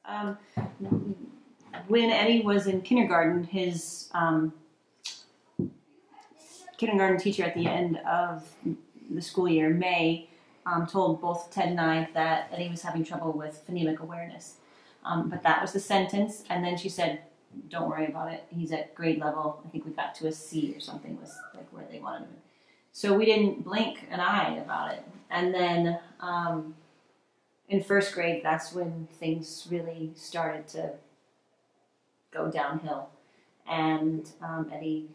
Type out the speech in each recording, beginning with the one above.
Um, when Eddie was in kindergarten, his kindergarten teacher at the end of the school year, May, told both Ted and I that Eddie was having trouble with phonemic awareness. But that was the sentence, and then she said, "Don't worry about it. He's at grade level. I think we got to a C or something was like where they wanted him." So we didn't blink an eye about it. And then in first grade, that's when things really started to go downhill, and Eddie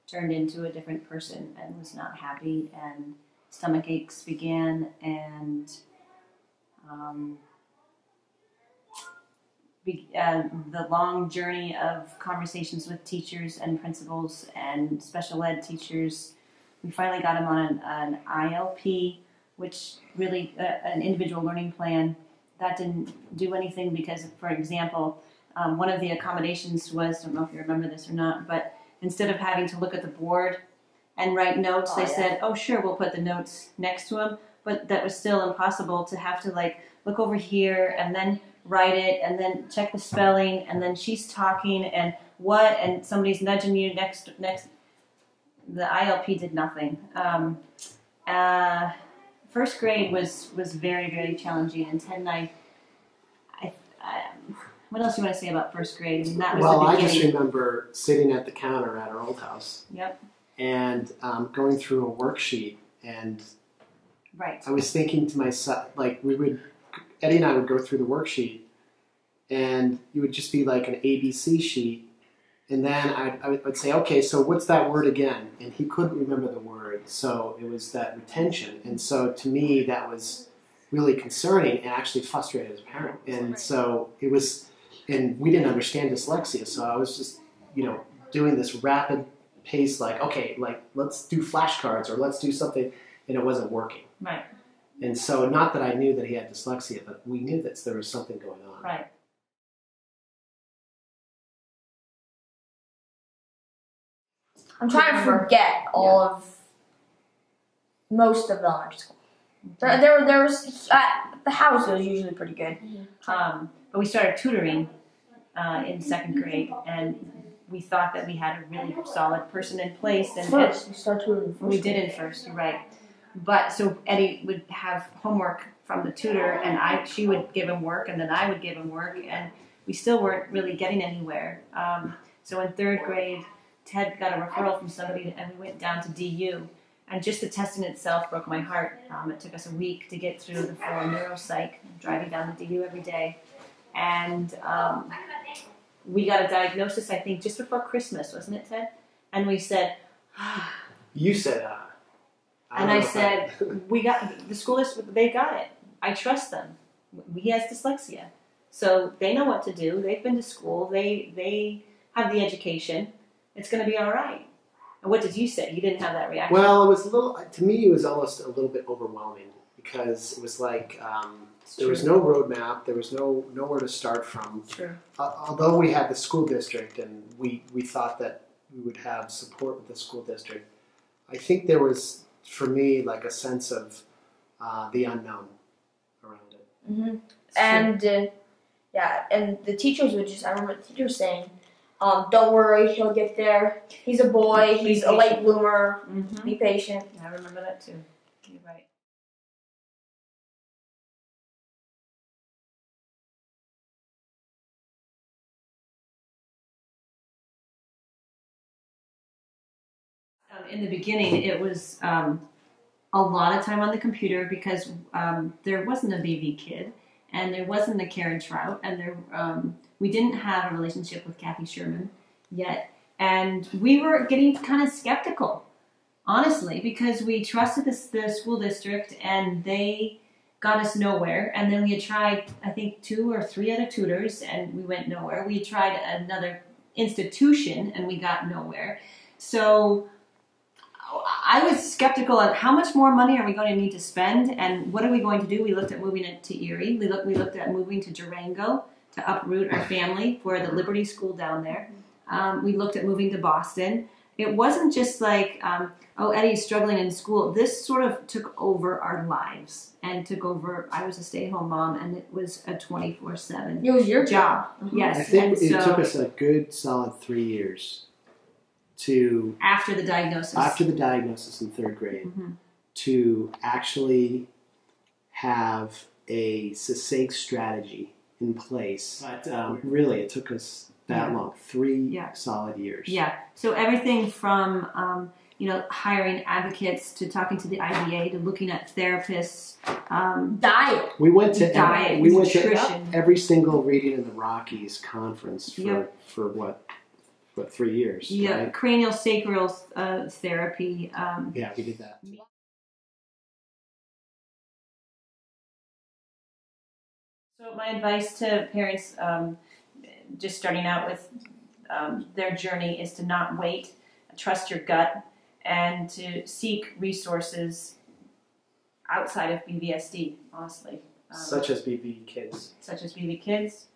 turned into a different person and was not happy, and stomach aches began, and the long journey of conversations with teachers and principals and special ed teachers. We finally got him on an ILP, which really, an individual learning plan. That didn't do anything because, for example, one of the accommodations was, I don't know if you remember this or not, but instead of having to look at the board and write notes, they said, "Oh, sure, we'll put the notes next to him." But that was still impossible to have to like look over here and then write it and then check the spelling and then she's talking and what and somebody's nudging you next. The ILP did nothing. First grade was very, very challenging, and Ted and I what else do you want to say about first grade? I mean, that was the beginning. I just remember sitting at the counter at our old house. Yep. And going through a worksheet, and right. I was thinking to myself, like Eddie and I would go through the worksheet, and it would just be like an ABC sheet, and then I would say, okay, so what's that word again? And he couldn't remember the word, so it was that retention. And so to me, that was really concerning and actually frustrated as a parent. And so it was, and we didn't understand dyslexia, so I was just, doing this rapid pace, like, okay, like, let's do flashcards or let's do something, and it wasn't working. Right. And so, not that I knew that he had dyslexia, but we knew that there was something going on. Right. I'm trying to forget most of the elementary school. There was the house was usually pretty good. But we started tutoring in second grade, and we thought that we had a really solid person in place. And first, we started tutoring. We did in first. You're right. But so Eddie would have homework from the tutor, and she would give him work, and then I would give him work, and we still weren't really getting anywhere. So in third grade, Ted got a referral from somebody, and we went down to DU. And just the testing itself broke my heart. It took us a week to get through the full neuropsych, driving down to DU every day. And we got a diagnosis, I think, just before Christmas, wasn't it, Ted? And we said, You said, and I said, we got, the school they got it. I trust them. He has dyslexia. So they know what to do. They've been to school. They have the education. It's going to be all right. And what did you say? You didn't have that reaction. Well, it was to me, it was almost a little bit overwhelming, because it was like there was no roadmap, there was nowhere to start from. Sure. Although we had the school district, and we thought that we would have support with the school district, I think there was, for me, like a sense of the unknown around it. Mm-hmm. And and the teachers would I remember the teachers saying, don't worry, he'll get there. He's a boy. He's a late bloomer. Mm-hmm. Be patient. I remember that too. You're right. In the beginning, it was a lot of time on the computer, because there wasn't a BV Kid, and there wasn't a Karen Trout, and we didn't have a relationship with Kathy Sherman yet. And we were getting kind of skeptical, honestly, because we trusted the school district, and they got us nowhere. And then we had tried, I think, 2 or 3 other tutors, and we went nowhere. We tried another institution, and we got nowhere. So I was skeptical of how much more money are we going to need to spend, and what are we going to do? We looked at moving it to Erie. We looked at moving to Durango to uproot our family for the Liberty School down there. We looked at moving to Boston, it wasn't just like, oh, Eddie's struggling in school. This sort of took over our lives and took over. I was a stay-at-home mom, and it was a 24/7. It was your job. Mm-hmm. Yes, I think and it so, took us a good solid 3 years to after the diagnosis in third grade mm-hmm. to actually have a succinct strategy in place. But really, it took us that long, 3 solid years. Yeah. So everything from hiring advocates to talking to the IDA to looking at therapists, diet. We went to diet, we went nutrition. to every single Reading in the Rockies conference for what 3 years. Yeah, right? cranial sacral therapy. Yeah, we did that. So my advice to parents just starting out with their journey is to not wait, trust your gut, and to seek resources outside of BVSD, honestly. Such as BV Kids. Such as BV Kids.